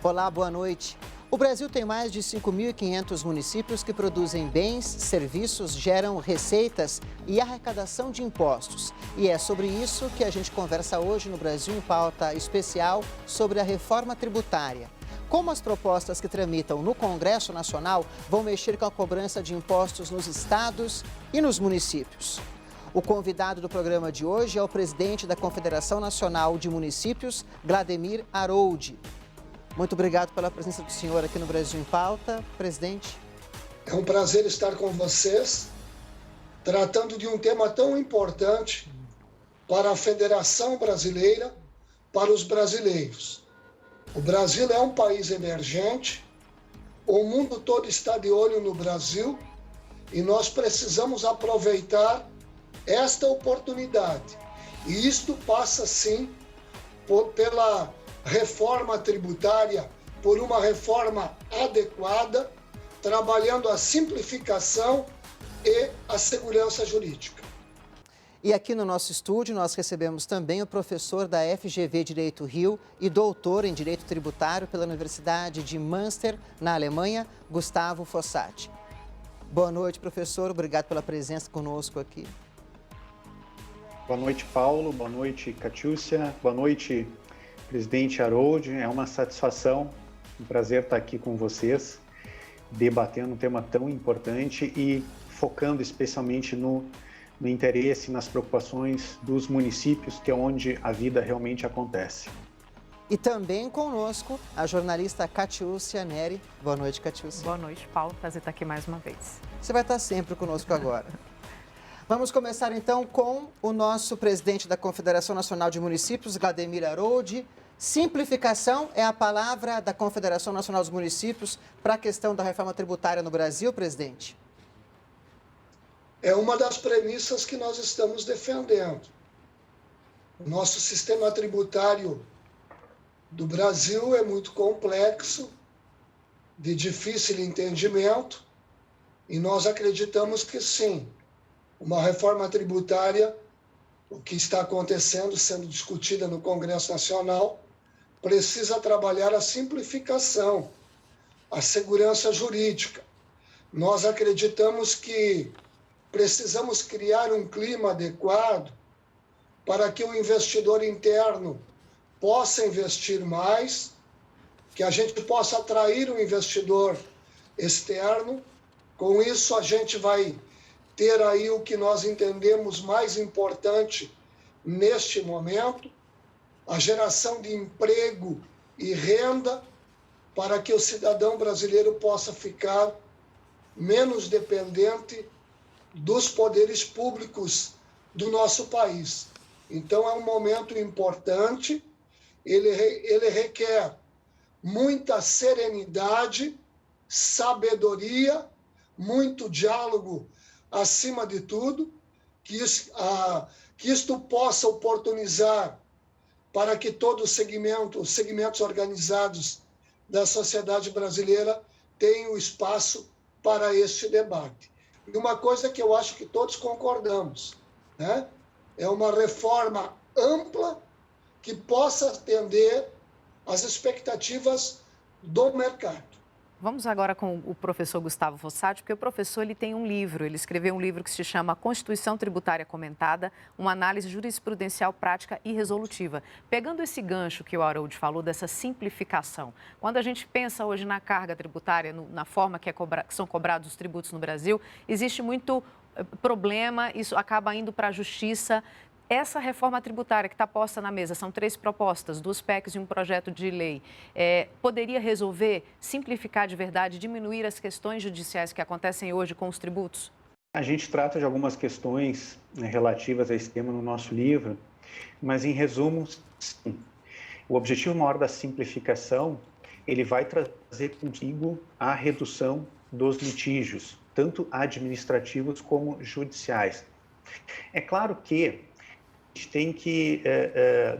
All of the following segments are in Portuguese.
Olá, boa noite. O Brasil tem mais de 5.500 municípios que produzem bens, serviços, geram receitas e arrecadação de impostos. E é sobre isso que a gente conversa hoje no Brasil em Pauta especial sobre a reforma tributária. Como as propostas que tramitam no Congresso Nacional vão mexer com a cobrança de impostos nos estados e nos municípios. O convidado do programa de hoje é o presidente da Confederação Nacional de Municípios, Glademir Harold. Muito obrigado pela presença do senhor aqui no Brasil em Pauta, presidente. É um prazer estar com vocês, tratando de um tema tão importante para a Federação Brasileira, para os brasileiros. O Brasil é um país emergente, o mundo todo está de olho no Brasil e nós precisamos aproveitar esta oportunidade. E isto passa, sim, pela reforma tributária, por uma reforma adequada, trabalhando a simplificação e a segurança jurídica. E aqui no nosso estúdio nós recebemos também o professor da FGV Direito Rio e doutor em Direito Tributário pela Universidade de Münster, na Alemanha, Gustavo Fossati. Boa noite, professor. Obrigado pela presença conosco aqui. Boa noite, Paulo. Boa noite, Catiúcia. Boa noite, presidente Harold. É uma satisfação, um prazer estar aqui com vocês, debatendo um tema tão importante e focando especialmente no interesse, nas preocupações dos municípios, que é onde a vida realmente acontece. E também conosco a jornalista Catiúcia Neri. Boa noite, Catiúcia. Boa noite, Paulo. Prazer estar aqui mais uma vez. Você vai estar sempre conosco agora. Vamos começar então com o nosso presidente da Confederação Nacional de Municípios, Glademir Harold. Simplificação é a palavra da Confederação Nacional dos Municípios para a questão da reforma tributária no Brasil, presidente? É uma das premissas que nós estamos defendendo. O nosso sistema tributário do Brasil é muito complexo, de difícil entendimento, e nós acreditamos que sim, uma reforma tributária, o que está acontecendo, sendo discutida no Congresso Nacional, precisa trabalhar a simplificação, a segurança jurídica. Nós acreditamos que precisamos criar um clima adequado para que o investidor interno possa investir mais, que a gente possa atrair um investidor externo. Com isso, a gente vai ter aí o que nós entendemos mais importante neste momento, a geração de emprego e renda para que o cidadão brasileiro possa ficar menos dependente dos poderes públicos do nosso país. Então, é um momento importante, ele requer muita serenidade, sabedoria, muito diálogo acima de tudo, que isto possa oportunizar para que todos os segmentos organizados da sociedade brasileira tenham espaço para este debate. E uma coisa que eu acho que todos concordamos, né? É uma reforma ampla que possa atender às expectativas do mercado. Vamos agora com o professor Gustavo Fossati, porque o professor ele tem um livro, ele escreveu um livro que se chama Constituição Tributária Comentada, uma análise jurisprudencial prática e resolutiva. Pegando esse gancho que o Harold falou, dessa simplificação, quando a gente pensa hoje na carga tributária, na forma que são cobrados os tributos no Brasil, existe muito problema, isso acaba indo para a justiça. Essa reforma tributária que está posta na mesa, são 3 propostas, 2 PECs e um projeto de lei, poderia resolver, simplificar de verdade, diminuir as questões judiciais que acontecem hoje com os tributos? A gente trata de algumas questões, né, relativas a esse tema no nosso livro, mas em resumo, sim. O objetivo maior da simplificação, ele vai trazer consigo a redução dos litígios, tanto administrativos como judiciais. É claro que a gente tem que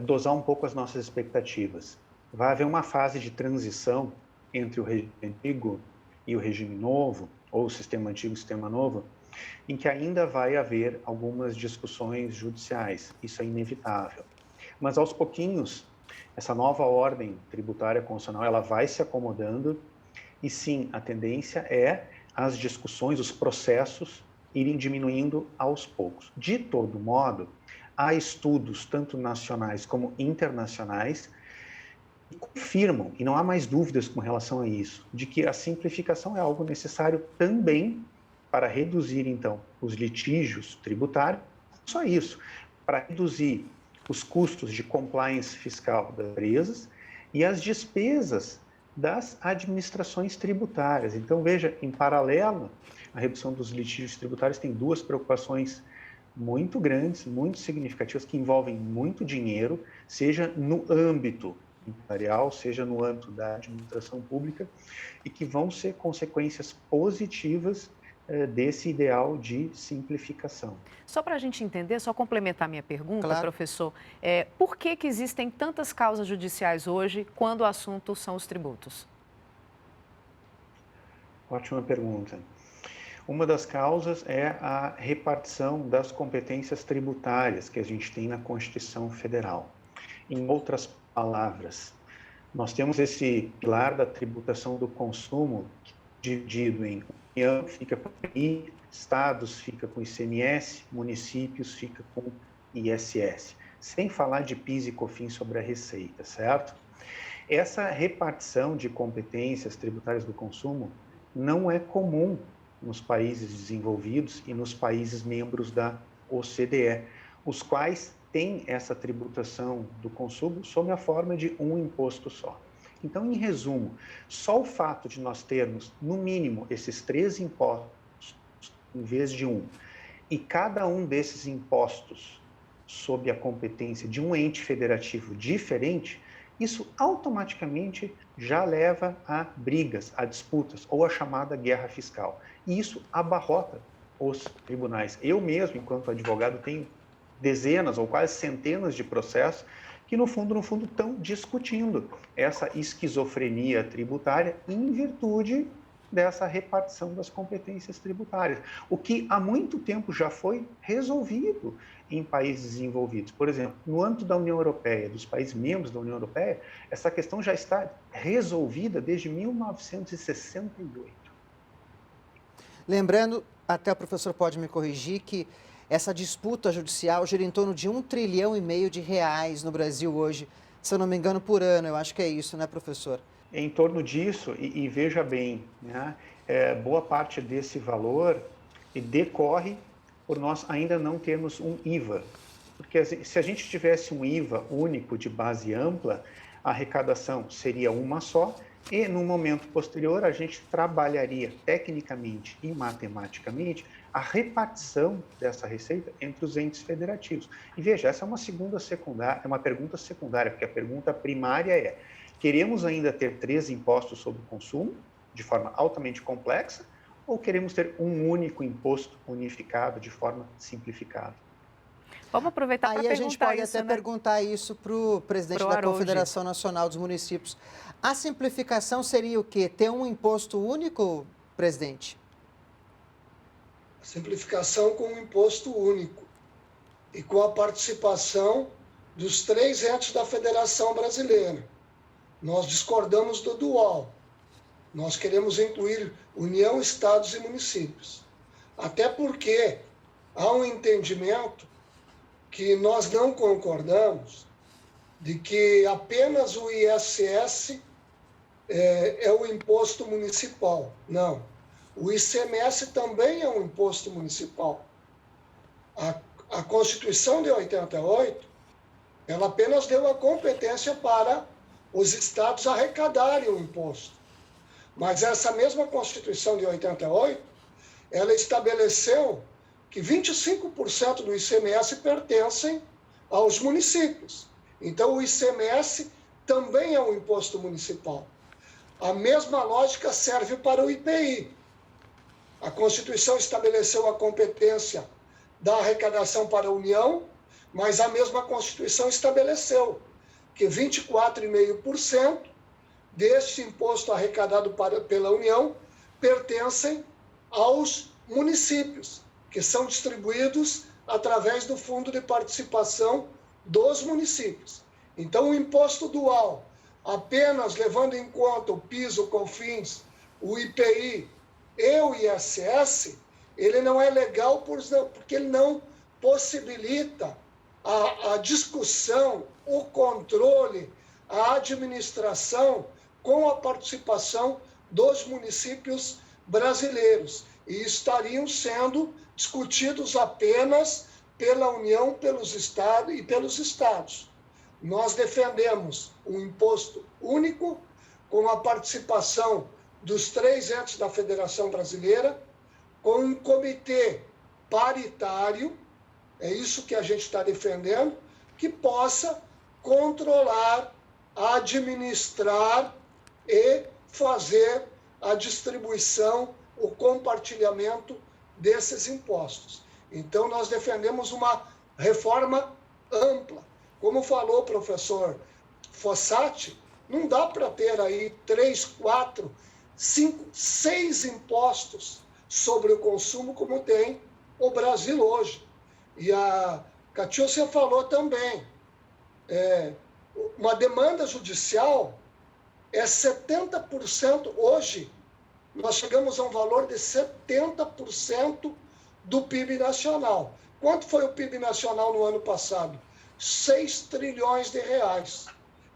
dosar um pouco as nossas expectativas. Vai haver uma fase de transição entre o regime antigo e o regime novo, ou o sistema antigo e o sistema novo, em que ainda vai haver algumas discussões judiciais. Isso é inevitável. Mas, aos pouquinhos, Essa nova ordem tributária constitucional, ela vai se acomodando e sim, a tendência é as discussões, os processos irem diminuindo aos poucos. De todo modo, há estudos, tanto nacionais como internacionais, que confirmam, e não há mais dúvidas com relação a isso, de que a simplificação é algo necessário também para reduzir, então, os litígios tributários, não só isso, para reduzir os custos de compliance fiscal das empresas e as despesas das administrações tributárias. Então, veja, em paralelo, a redução dos litígios tributários tem duas preocupações muito grandes, muito significativas, que envolvem muito dinheiro, seja no âmbito empresarial, seja no âmbito da administração pública, e que vão ser consequências positivas desse ideal de simplificação. Só para a gente entender, só complementar minha pergunta, Claro. professor, por que existem tantas causas judiciais hoje quando o assunto são os tributos? Ótima pergunta. Uma das causas é a repartição das competências tributárias que a gente tem na Constituição Federal. Em outras palavras, nós temos esse pilar da tributação do consumo dividido em União, fica com I, estados fica com ICMS, municípios fica com ISS, sem falar de PIS e COFINS sobre a receita, certo? Essa repartição de competências tributárias do consumo não é comum nos países desenvolvidos e nos países membros da OCDE, os quais têm essa tributação do consumo sob a forma de um imposto só. Então, em resumo, só o fato de nós termos, no mínimo, esses 3 impostos em vez de um, e cada um desses impostos sob a competência de um ente federativo diferente, isso automaticamente já leva a brigas, a disputas ou a chamada guerra fiscal. E isso abarrota os tribunais. Eu mesmo, enquanto advogado, tenho dezenas ou quase centenas de processos que, no fundo, estão discutindo essa esquizofrenia tributária em virtude dessa repartição das competências tributárias, o que há muito tempo já foi resolvido em países desenvolvidos. Por exemplo, no âmbito da União Europeia, dos países membros da União Europeia, essa questão já está resolvida desde 1968. Lembrando, até o professor pode me corrigir, que essa disputa judicial gira em torno de R$ 1,5 trilhão de reais no Brasil hoje, se eu não me engano, por ano. Eu acho que é isso, né, professor? Em torno disso, e veja bem, né, boa parte desse valor decorre por nós ainda não termos um IVA. Porque se a gente tivesse um IVA único de base ampla, a arrecadação seria uma só, e no momento posterior a gente trabalharia tecnicamente e matematicamente a repartição dessa receita entre os entes federativos. E veja, essa é uma pergunta secundária, porque a pergunta primária é: queremos ainda ter 3 impostos sobre o consumo, de forma altamente complexa, ou queremos ter um único imposto unificado de forma simplificada? Vamos aproveitar para perguntar isso. Aí a gente pode isso, até né? perguntar isso para o presidente da Confederação Nacional dos Municípios. A simplificação seria o quê? Ter um imposto único, presidente? Simplificação com um imposto único e com a participação dos 3 entes da Federação Brasileira. Nós discordamos do dual. Nós queremos incluir União, Estados e municípios. Até porque há um entendimento que nós não concordamos de que apenas o ISS é o imposto municipal. Não. O ICMS também é um imposto municipal. A Constituição de 88, ela apenas deu a competência para os estados arrecadarem o imposto. Mas essa mesma Constituição de 88, ela estabeleceu que 25% do ICMS pertencem aos municípios. Então, o ICMS também é um imposto municipal. A mesma lógica serve para o IPI. A Constituição estabeleceu a competência da arrecadação para a União, mas a mesma Constituição estabeleceu que 24,5% deste imposto arrecadado pela União pertencem aos municípios, que são distribuídos através do Fundo de Participação dos Municípios. Então, o imposto dual, apenas levando em conta o PIS, o COFINS, o IPI e o ISS, ele não é legal porque ele não possibilita a discussão, o controle, a administração com a participação dos municípios brasileiros e estariam sendo discutidos apenas pela União, pelos estados e pelos estados. Nós defendemos um imposto único com a participação dos 3 entes da Federação Brasileira, com um comitê paritário, é isso que a gente está defendendo, que possa controlar, administrar e fazer a distribuição, o compartilhamento desses impostos. Então, nós defendemos uma reforma ampla. Como falou o professor Fossati, não dá para ter aí 3, 4, 5, 6 impostos sobre o consumo como tem o Brasil hoje. E a Catiúcia falou também, uma demanda judicial é 70%, hoje nós chegamos a um valor de 70% do PIB nacional. Quanto foi o PIB nacional no ano passado? 6 trilhões de reais.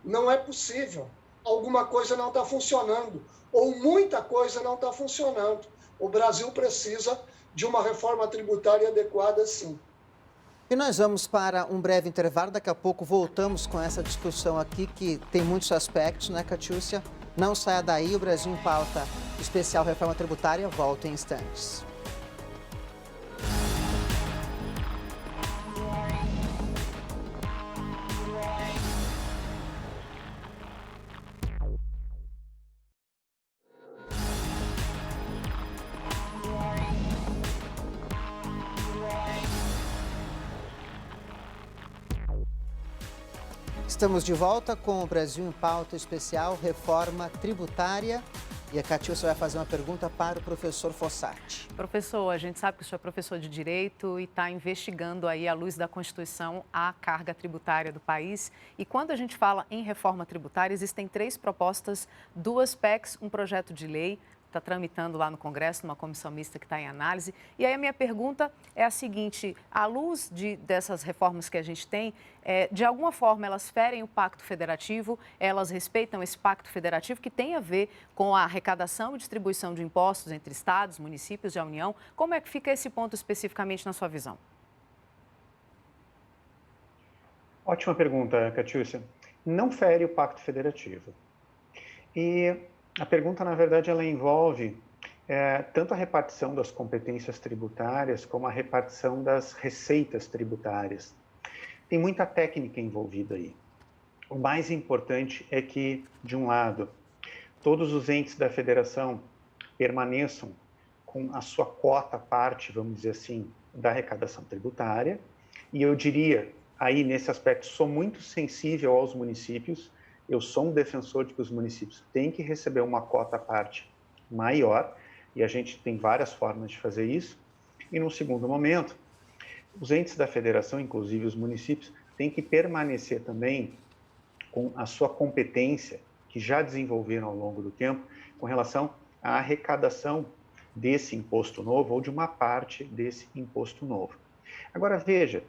Não é possível. Alguma coisa não está funcionando, ou muita coisa não está funcionando. O Brasil precisa de uma reforma tributária adequada, sim. E nós vamos para um breve intervalo. Daqui a pouco voltamos com essa discussão aqui, que tem muitos aspectos, né, Catiúcia? Não saia daí, o Brasil em Pauta, especial Reforma Tributária, volta em instantes. Estamos de volta com o Brasil em Pauta especial Reforma Tributária. E a Catiúcia vai fazer uma pergunta para o professor Fossati. Professor, a gente sabe que o senhor é professor de Direito e está investigando aí, à luz da Constituição, a carga tributária do país. E quando a gente fala em reforma tributária, existem 3 propostas, 2 PECs, um projeto de lei. Está tramitando lá no Congresso, numa comissão mista que está em análise. E aí a minha pergunta é a seguinte, à luz dessas reformas que a gente tem, de alguma forma elas ferem o Pacto Federativo, elas respeitam esse Pacto Federativo que tem a ver com a arrecadação e distribuição de impostos entre estados, municípios e a União. Como é que fica esse ponto especificamente na sua visão? Ótima pergunta, Catiúcia. Não fere o Pacto Federativo. E a pergunta, na verdade, ela envolve tanto a repartição das competências tributárias como a repartição das receitas tributárias. Tem muita técnica envolvida aí. O mais importante é que, de um lado, todos os entes da federação permaneçam com a sua cota parte, vamos dizer assim, da arrecadação tributária. E eu diria, aí nesse aspecto, sou muito sensível aos municípios. Eu sou um defensor de que os municípios têm que receber uma cota à parte maior, e a gente tem várias formas de fazer isso. E, num segundo momento, os entes da federação, inclusive os municípios, têm que permanecer também com a sua competência, que já desenvolveram ao longo do tempo, com relação à arrecadação desse imposto novo ou de uma parte desse imposto novo. Agora, veja,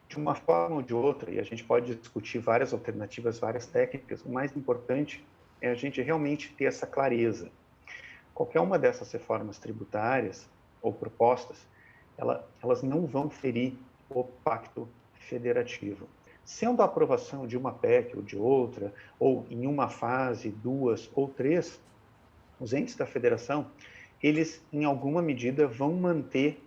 de uma forma ou de outra, e a gente pode discutir várias alternativas, várias técnicas, o mais importante é a gente realmente ter essa clareza. Qualquer uma dessas reformas tributárias ou propostas, elas não vão ferir o Pacto Federativo. Sendo a aprovação de uma PEC ou de outra, ou em uma fase, 2 ou 3, os entes da federação, eles, em alguma medida, vão manter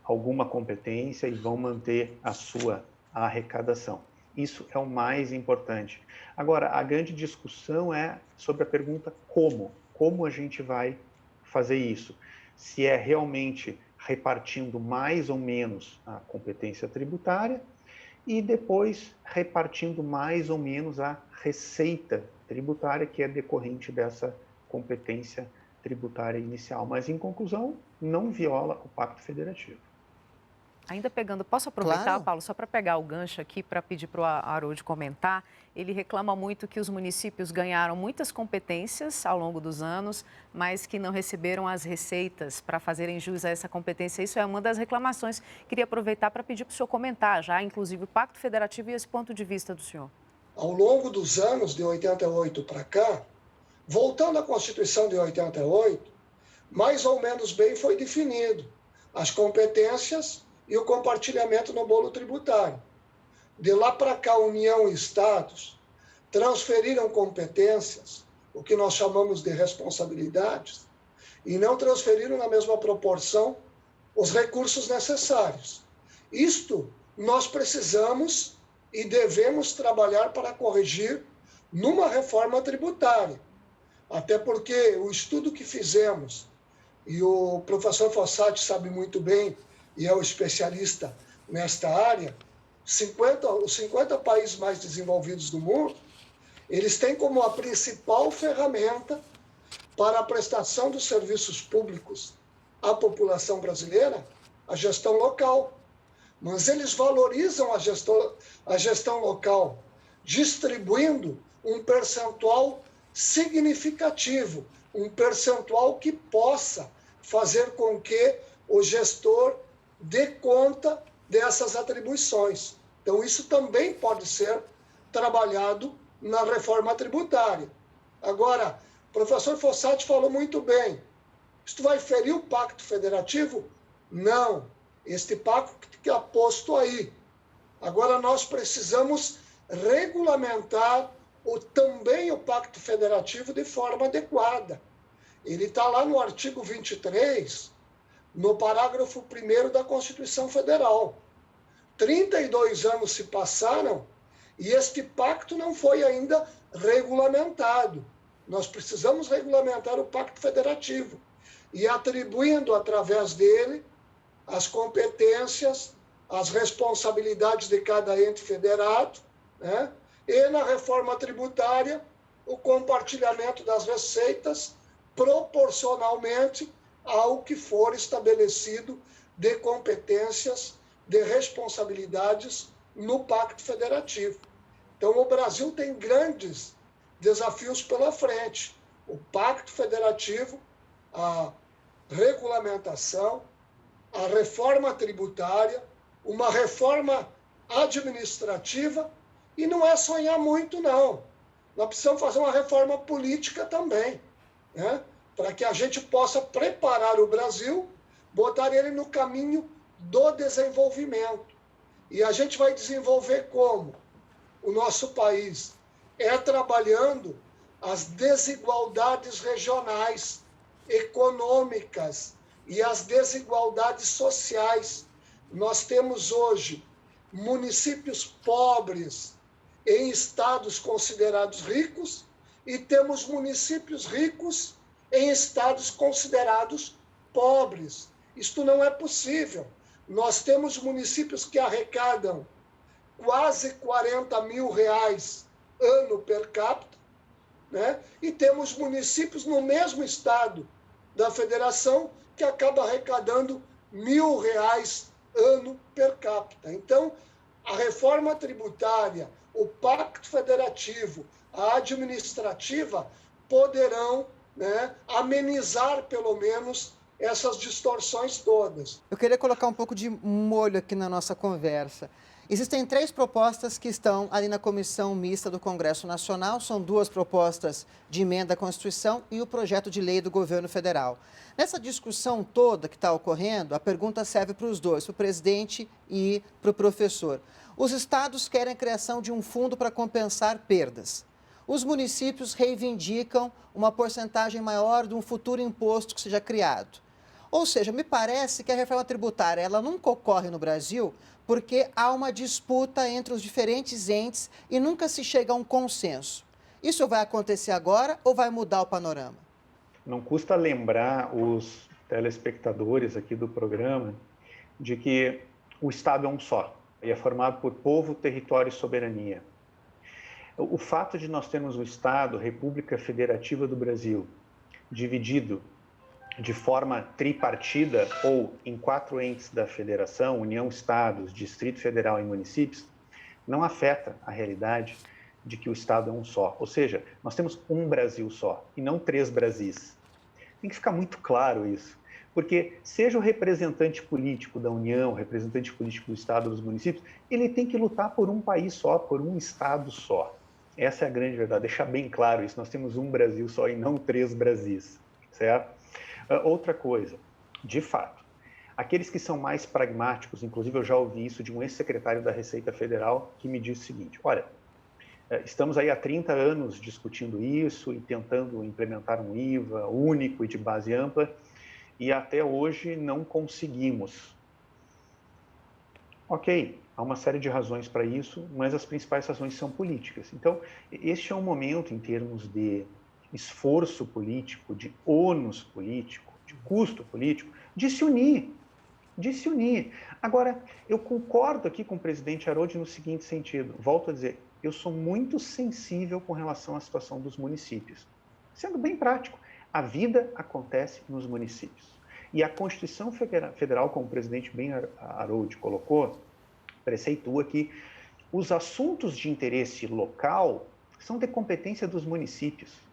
alguma competência e vão manter a sua arrecadação. Isso é o mais importante. Agora, a grande discussão é sobre a pergunta como. Como a gente vai fazer isso? Se é realmente repartindo mais ou menos a competência tributária e depois repartindo mais ou menos a receita tributária que é decorrente dessa competência tributária inicial. Mas, em conclusão, não viola o Pacto Federativo. Ainda pegando, posso aproveitar, Claro. Paulo, só para pegar o gancho aqui, para pedir para o Haroldo comentar. Ele reclama muito que os municípios ganharam muitas competências ao longo dos anos, mas que não receberam as receitas para fazerem jus a essa competência. Isso é uma das reclamações. Queria aproveitar para pedir para o senhor comentar já, inclusive, o Pacto Federativo e esse ponto de vista do senhor. Ao longo dos anos, de 88 para cá, voltando à Constituição de 88, mais ou menos bem foi definido as competências e o compartilhamento no bolo tributário. De lá para cá, União e Estados transferiram competências, o que nós chamamos de responsabilidades, e não transferiram na mesma proporção os recursos necessários. Isto nós precisamos e devemos trabalhar para corrigir numa reforma tributária. Até porque o estudo que fizemos, e o professor Fossati sabe muito bem, e é o especialista nesta área, os 50 países mais desenvolvidos do mundo, eles têm como a principal ferramenta para a prestação dos serviços públicos à população brasileira a gestão local. Mas eles valorizam a gestão local, distribuindo um percentual significativo, um percentual que possa fazer com que o gestor dê conta dessas atribuições. Então, isso também pode ser trabalhado na reforma tributária. Agora, o professor Fossati falou muito bem. Isto vai ferir o Pacto Federativo? Não. Este pacto que é posto aí. Agora, nós precisamos regulamentar também o Pacto Federativo de forma adequada. Ele está lá no artigo 23, no parágrafo 1º da Constituição Federal. 32 anos se passaram e este pacto não foi ainda regulamentado. Nós precisamos regulamentar o Pacto Federativo e atribuindo através dele as competências, as responsabilidades de cada ente federado, né? E na reforma tributária, o compartilhamento das receitas proporcionalmente ao que for estabelecido de competências, de responsabilidades no Pacto Federativo. Então, o Brasil tem grandes desafios pela frente. O Pacto Federativo, a regulamentação, a reforma tributária, uma reforma administrativa, e não é sonhar muito, não. Nós precisamos fazer uma reforma política também, né? Para que a gente possa preparar o Brasil, botar ele no caminho do desenvolvimento. E a gente vai desenvolver como? O nosso país trabalhando as desigualdades regionais, econômicas e as desigualdades sociais. Nós temos hoje municípios pobres em estados considerados ricos e temos municípios ricos em estados considerados pobres. Isto não é possível. Nós temos municípios que arrecadam quase R$40 mil ano per capita, né? E temos municípios no mesmo estado da federação que acaba arrecadando R$1.000 ano per capita. Então, a reforma tributária, o Pacto Federativo, a administrativa poderão, né, amenizar, pelo menos, essas distorções todas. Eu queria colocar um pouco de molho aqui na nossa conversa. Existem 3 propostas que estão ali na Comissão Mista do Congresso Nacional. São 2 propostas de emenda à Constituição e o projeto de lei do governo federal. Nessa discussão toda que está ocorrendo, a pergunta serve para os dois, para o presidente e para o professor. Os estados querem a criação de um fundo para compensar perdas. Os municípios reivindicam uma porcentagem maior de um futuro imposto que seja criado. Ou seja, me parece que a reforma tributária ela nunca ocorre no Brasil porque há uma disputa entre os diferentes entes e nunca se chega a um consenso. Isso vai acontecer agora ou vai mudar o panorama? Não custa lembrar os telespectadores aqui do programa de que o Estado é um só e é formado por povo, território e soberania. O fato de nós termos o Estado, República Federativa do Brasil, dividido de forma tripartida ou em 4 entes da federação, União, Estados, Distrito Federal e municípios, não afeta a realidade de que o Estado é um só. Ou seja, nós temos um Brasil só e não 3 Brasis. Tem que ficar muito claro isso, porque seja o representante político da União, representante político do Estado, dos municípios, ele tem que lutar por um país só, por um Estado só. Essa é a grande verdade, deixar bem claro isso, nós temos um Brasil só e não 3 Brasis, certo? Outra coisa, de fato, aqueles que são mais pragmáticos, inclusive eu já ouvi isso de um ex-secretário da Receita Federal, que me disse o seguinte, olha, estamos aí há 30 anos discutindo isso e tentando implementar um IVA único e de base ampla, e até hoje não conseguimos. Ok, há uma série de razões para isso, mas as principais razões são políticas. Então, este é um momento em termos de esforço político, de ônus político, de custo político, de se unir. Agora, eu concordo aqui com o presidente Aroldi no seguinte sentido, volto a dizer, eu sou muito sensível com relação à situação dos municípios. Sendo bem prático, a vida acontece nos municípios. E a Constituição Federal, como o presidente Ben Aroldi colocou, preceitua que os assuntos de interesse local são de competência dos municípios.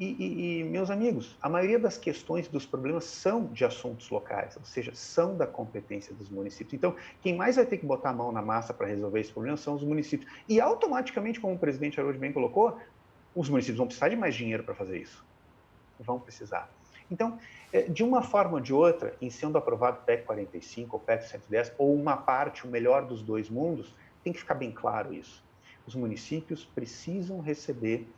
E, meus amigos, a maioria das questões, dos problemas são de assuntos locais, ou seja, são da competência dos municípios. Então, quem mais vai ter que botar a mão na massa para resolver esse problema são os municípios. E automaticamente, como o presidente Aroldi bem colocou, os municípios vão precisar de mais dinheiro para fazer isso. Vão precisar. Então, de uma forma ou de outra, em sendo aprovado o PEC 45 ou PEC 110, ou uma parte, o melhor dos dois mundos, tem que ficar bem claro isso. Os municípios precisam receber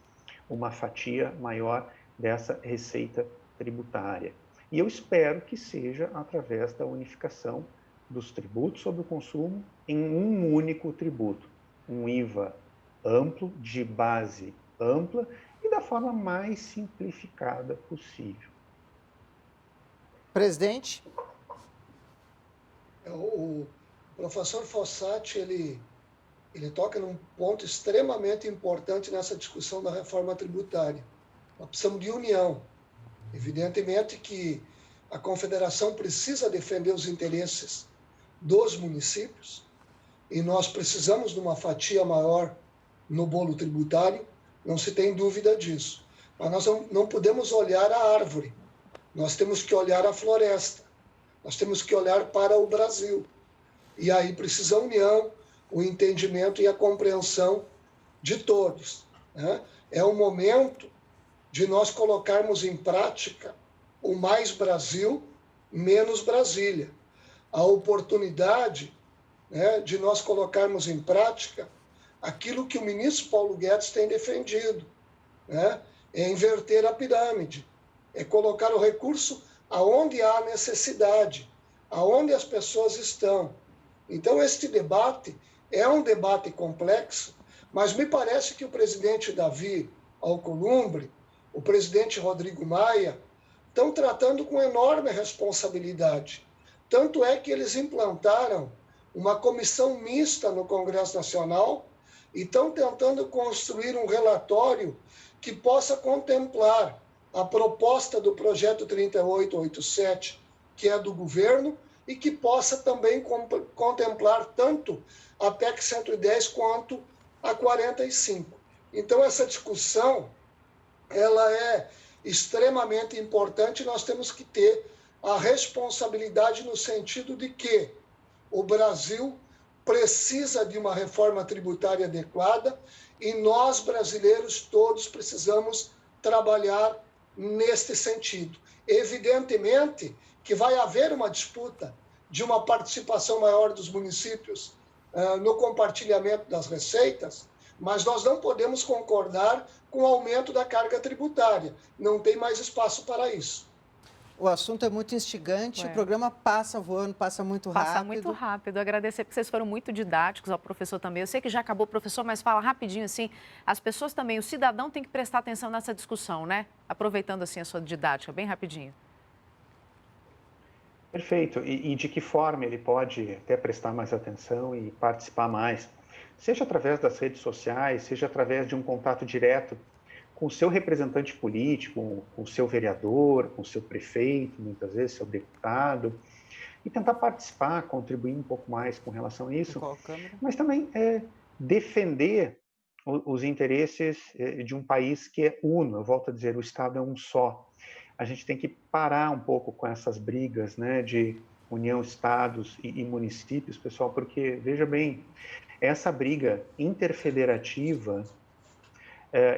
uma fatia maior dessa receita tributária. E eu espero que seja através da unificação dos tributos sobre o consumo em um único tributo, um IVA amplo, de base ampla e da forma mais simplificada possível. Presidente? O professor Fossati, ele toca num ponto extremamente importante nessa discussão da reforma tributária. Nós precisamos de união. Evidentemente que a Confederação precisa defender os interesses dos municípios e nós precisamos de uma fatia maior no bolo tributário, não se tem dúvida disso. Mas nós não podemos olhar a árvore, nós temos que olhar a floresta, nós temos que olhar para o Brasil. E aí precisa a união, o entendimento e a compreensão de todos, né? É o momento de nós colocarmos em prática o mais Brasil, menos Brasília. A oportunidade, né, de nós colocarmos em prática aquilo que o ministro Paulo Guedes tem defendido, né? É inverter a pirâmide, é colocar o recurso aonde há necessidade, aonde as pessoas estão. Então, este debate é um debate complexo, mas me parece que o presidente Davi Alcolumbre, o presidente Rodrigo Maia, estão tratando com enorme responsabilidade. Tanto é que eles implantaram uma comissão mista no Congresso Nacional e estão tentando construir um relatório que possa contemplar a proposta do projeto 3887, que é do governo, e que possa também contemplar tanto a PEC 110 quanto a 45. Então, essa discussão ela é extremamente importante. Nós temos que ter a responsabilidade no sentido de que o Brasil precisa de uma reforma tributária adequada e nós, brasileiros, todos precisamos trabalhar neste sentido. Evidentemente que vai haver uma disputa de uma participação maior dos municípios no compartilhamento das receitas, mas nós não podemos concordar com o aumento da carga tributária. Não tem mais espaço para isso. O assunto é muito instigante, o programa passa voando, passa muito rápido. Passa muito rápido. Agradecer porque vocês foram muito didáticos, ao professor também. Eu sei que já acabou, professor, mas fala rapidinho assim. As pessoas também, o cidadão tem que prestar atenção nessa discussão, né? Aproveitando assim a sua didática, bem rapidinho. Perfeito. E de que forma ele pode até prestar mais atenção e participar mais? Seja através das redes sociais, seja através de um contato direto com o seu representante político, com o seu vereador, com o seu prefeito, muitas vezes, seu deputado, e tentar participar, contribuir um pouco mais com relação a isso, mas também defender os interesses de um país que é uno. Eu volto a dizer, o Estado é um só. A gente tem que parar um pouco com essas brigas, né, de União, Estados e municípios, pessoal, porque, veja bem, essa briga interfederativa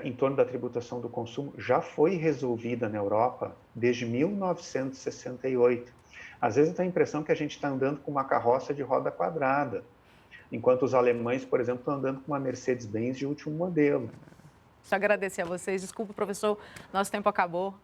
em torno da tributação do consumo já foi resolvida na Europa desde 1968. Às vezes eu tenho a impressão que a gente está andando com uma carroça de roda quadrada, enquanto os alemães, por exemplo, estão andando com uma Mercedes-Benz de último modelo. Deixa eu agradecer a vocês. Desculpa, professor, nosso tempo acabou.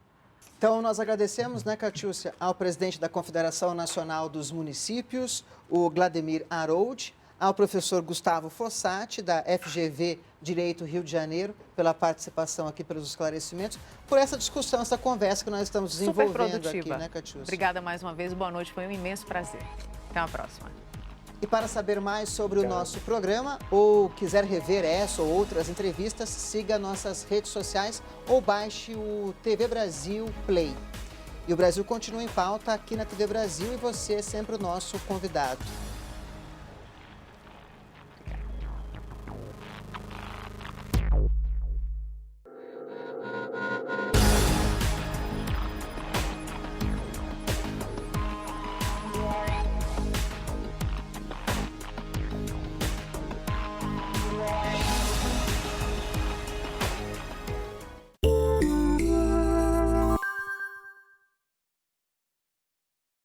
Então, nós agradecemos, né, Catiúcia, ao presidente da Confederação Nacional dos Municípios, o Glademir Harold, ao professor Gustavo Fossati, da FGV Direito Rio de Janeiro, pela participação aqui, pelos esclarecimentos, por essa discussão, essa conversa que nós estamos desenvolvendo aqui, né, Catiúcia? Obrigada mais uma vez, boa noite, foi um imenso prazer. Até a próxima. E para saber mais sobre o nosso programa ou quiser rever essa ou outras entrevistas, siga nossas redes sociais ou baixe o TV Brasil Play. E o Brasil continua em pauta aqui na TV Brasil e você é sempre o nosso convidado.